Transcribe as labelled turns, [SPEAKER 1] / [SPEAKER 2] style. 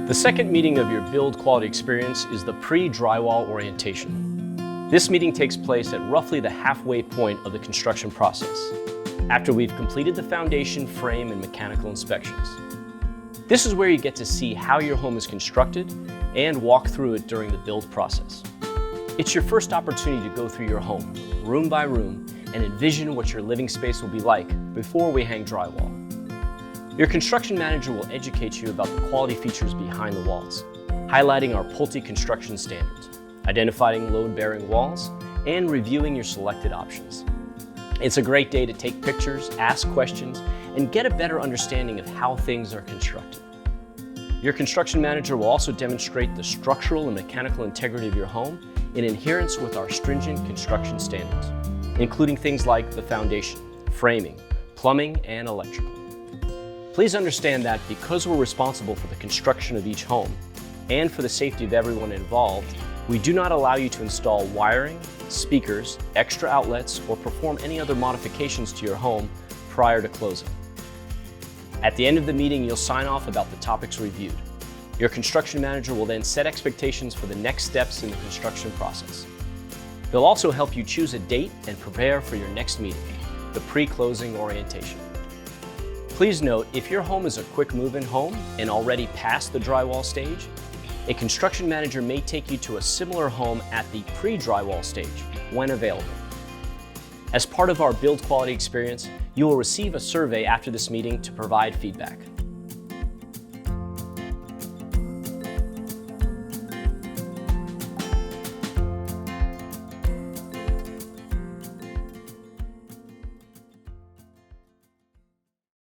[SPEAKER 1] The second meeting of your build quality experience is the Pre-Drywall Orientation. This meeting takes place at roughly the halfway point of the construction process, after we've completed the foundation, frame, and mechanical inspections. This is where you get to see how your home is constructed and walk through it during the build process. It's your first opportunity to go through your home, room by room, and envision what your living space will be like before we hang drywall. Your construction manager will educate you about the quality features behind the walls, highlighting our Pulte construction standards, identifying load-bearing walls, and reviewing your selected options. It's a great day to take pictures, ask questions, and get a better understanding of how things are constructed. Your construction manager will also demonstrate the structural and mechanical integrity of your home in adherence with our stringent construction standards, including things like the foundation, framing, plumbing, and electrical. Please understand that because we're responsible for the construction of each home and for the safety of everyone involved, we do not allow you to install wiring, speakers, extra outlets, or perform any other modifications to your home prior to closing. At the end of the meeting, you'll sign off about the topics reviewed. Your construction manager will then set expectations for the next steps in the construction process. They'll also help you choose a date and prepare for your next meeting, the pre-closing orientation. Please note, if your home is a quick move-in home and already past the drywall stage, a construction manager may take you to a similar home at the pre-drywall stage when available. As part of our build quality experience, you will receive a survey after this meeting to provide feedback.